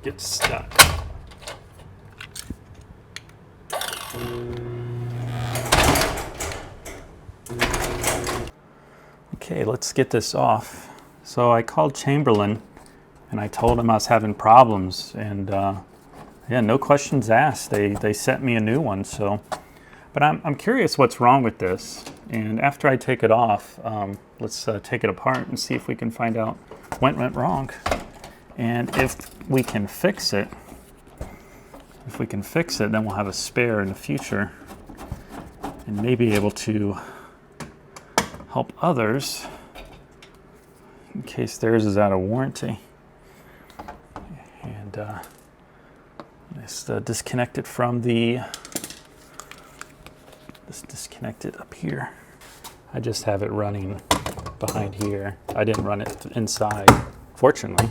Get stuck. Okay, let's get this off. So I called Chamberlain and I told him I was having problems, and yeah, no questions asked. They sent me a new one. So, but I'm curious what's wrong with this. And after I take it off, let's take it apart and see if we can find out what went wrong. And if we can fix it, then we'll have a spare in the future and maybe able to help others in case theirs is out of warranty. And let's disconnect it from let's disconnect it up here. I just have it running behind here. I didn't run it inside, fortunately.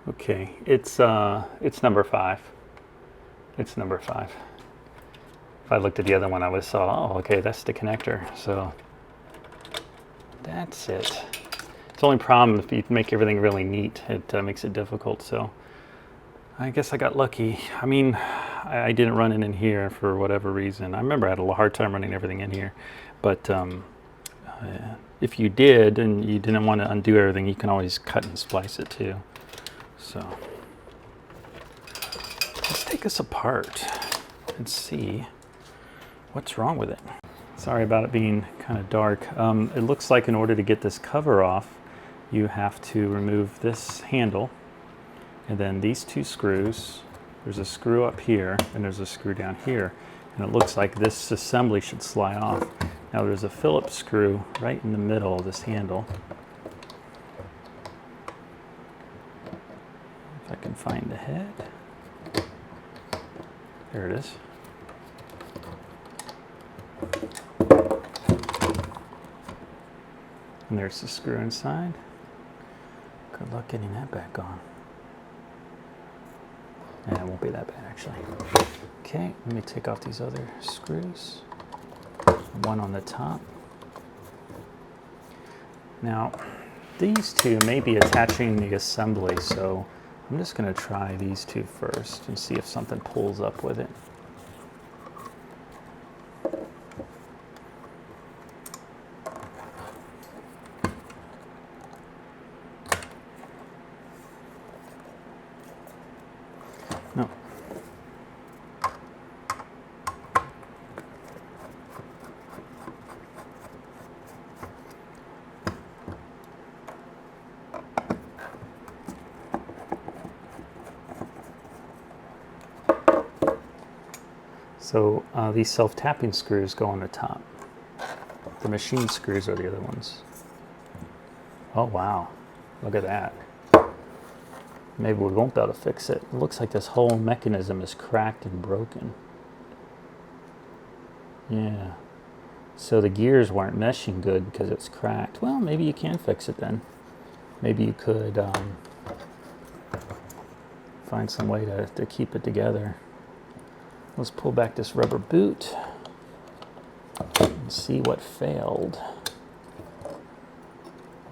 Okay, it's number 5. It's number 5. If I looked at the other one, I would have saw, oh, okay, that's the connector. So that's it. It's the only problem if you make everything really neat, it makes it difficult. So I guess I got lucky. I mean, I didn't run it in here for whatever reason. I remember I had a hard time running everything in here, but if you did and you didn't want to undo everything, you can always cut and splice it too. So let's take this apart and see what's wrong with it. Sorry about it being kind of dark. It looks like in order to get this cover off, you have to remove this handle and then these 2 screws. There's a screw up here and there's a screw down here. And it looks like this assembly should slide off. Now there's a Phillips screw right in the middle of this handle. If I can find the head. There it is. And there's the screw inside. Good luck getting that back on. And it won't be that bad actually. Okay, let me take off these other screws. One on the top. Now, these 2 may be attaching the assembly, so I'm just going to try these 2 first and see if something pulls up with it. No. So these self-tapping screws go on the top. The machine screws are the other ones. Oh wow, look at that. Maybe we won't be able to fix it. It looks like this whole mechanism is cracked and broken. Yeah. So the gears weren't meshing good because it's cracked. Well, maybe you can fix it then. Maybe you could find some way to keep it together. Let's pull back this rubber boot and see what failed.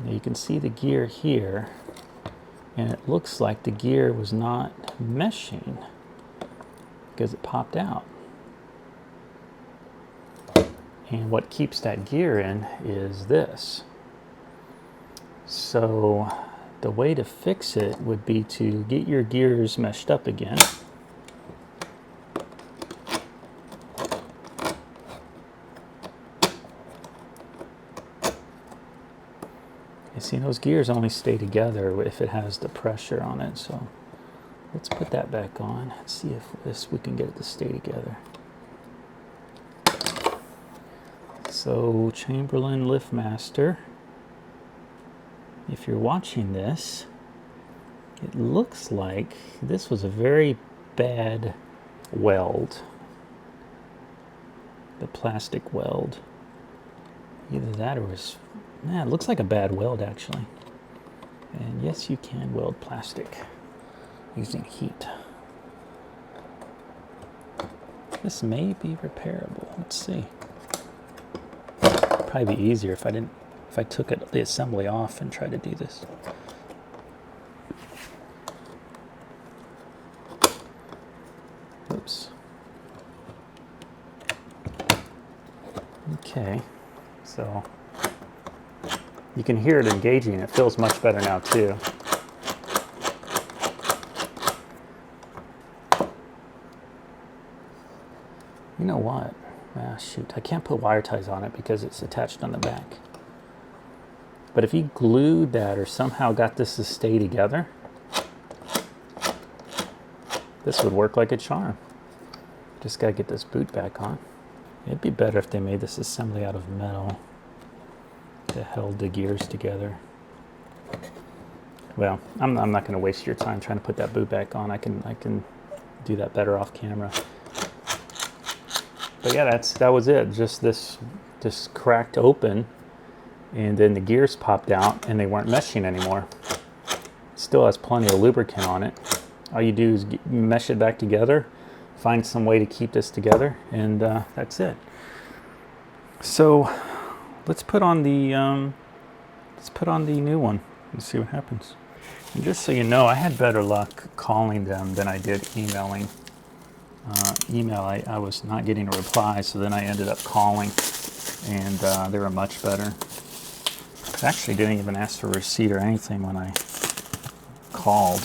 Now you can see the gear here, and it looks like the gear was not meshing because it popped out. And what keeps that gear in is this. So the way to fix it would be to get your gears meshed up again. You see, those gears only stay together if it has the pressure on it. So let's put that back on and see if we can get it to stay together. So Chamberlain Liftmaster, if you're watching this, it looks like this was a very bad weld. The plastic weld. Either that or it's, yeah, it looks like a bad weld actually. And yes, you can weld plastic using heat. This may be repairable. Let's see. Probably be easier if I took the assembly off and tried to do this. Oops. Okay, so you can hear it engaging. It feels much better now too. You know what? Ah, shoot, I can't put wire ties on it because it's attached on the back. But if you glued that or somehow got this to stay together, this would work like a charm. Just gotta get this boot back on. It'd be better if they made this assembly out of metal that held the gears together. Well, I'm not gonna waste your time trying to put that boot back on. I can do that better off camera. But yeah, that was it. Just this cracked open, and then the gears popped out and they weren't meshing anymore. Still has plenty of lubricant on it. All you do is mesh it back together, find some way to keep this together, and that's it. So let's put on the new one and see what happens. And just so you know, I had better luck calling them than I did emailing. Email, I was not getting a reply, so then I ended up calling, and they were much better. I actually didn't even ask for a receipt or anything when I called.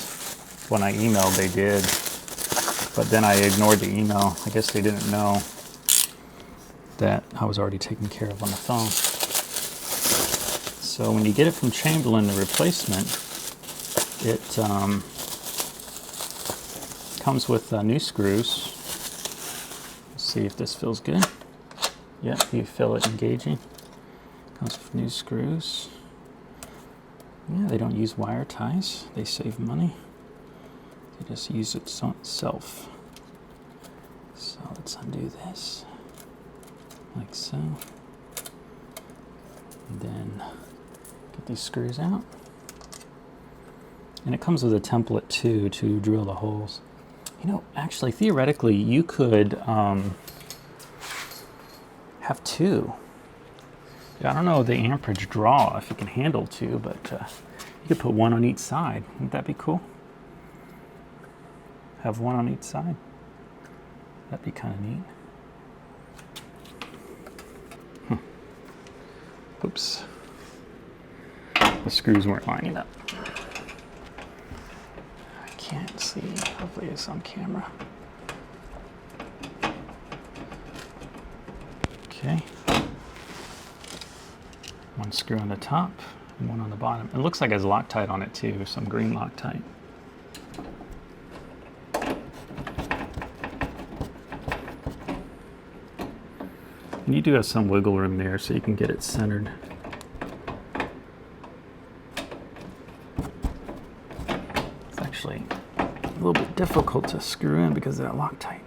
When I emailed, they did, but then I ignored the email. I guess they didn't know that I was already taken care of on the phone. So when you get it from Chamberlain, the replacement, it comes with new screws. Let's see if this feels good. Yep, you feel it engaging. Comes with new screws. Yeah, they don't use wire ties. They save money. They just use it itself. So let's undo this, like so. And then get these screws out. And it comes with a template too to drill the holes. You know, actually, theoretically, you could have two. Yeah, I don't know the amperage draw if you can handle two, but you could put one on each side. Wouldn't that be cool? Have one on each side. That'd be kind of neat. Oops. The screws weren't lining up. I can't see. Hopefully it's on camera. Okay. One screw on the top and one on the bottom. It looks like it has Loctite on it too, some green Loctite. And you do have some wiggle room there so you can get it centered. It's actually a little bit difficult to screw in because of that Loctite.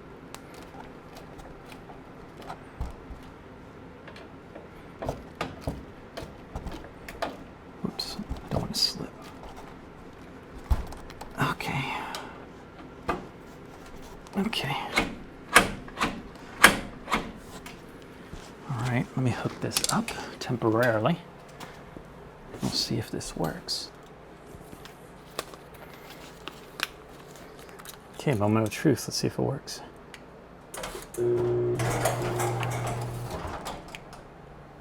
Oops, I don't want to slip. Okay. Okay. All right, let me hook this up temporarily. We'll see if this works. Okay, moment of truth. Let's see if it works.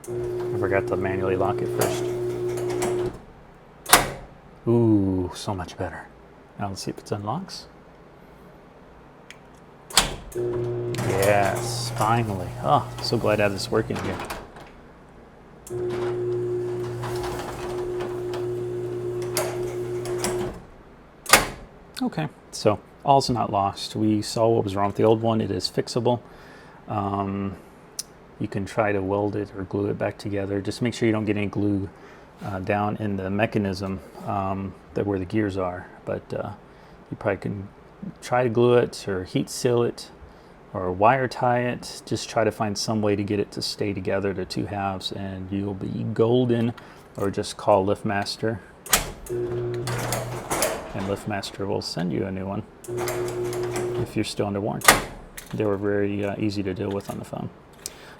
I forgot to manually lock it first. Ooh, so much better. Now let's see if it unlocks. Yes, finally. Oh, so glad to have this working here. Okay, so all's not lost. We saw what was wrong with the old one. It is fixable. You can try to weld it or glue it back together. Just make sure you don't get any glue down in the mechanism where the gears are. But you probably can try to glue it or heat seal it or wire tie it. Just try to find some way to get it to stay together, the two halves, and you'll be golden. Or just call Liftmaster, and Liftmaster will send you a new one if you're still under warranty. they were very easy to deal with on the phone.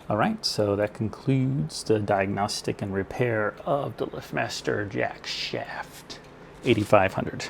All right, so that concludes the diagnostic and repair of the Liftmaster Jackshaft 8500.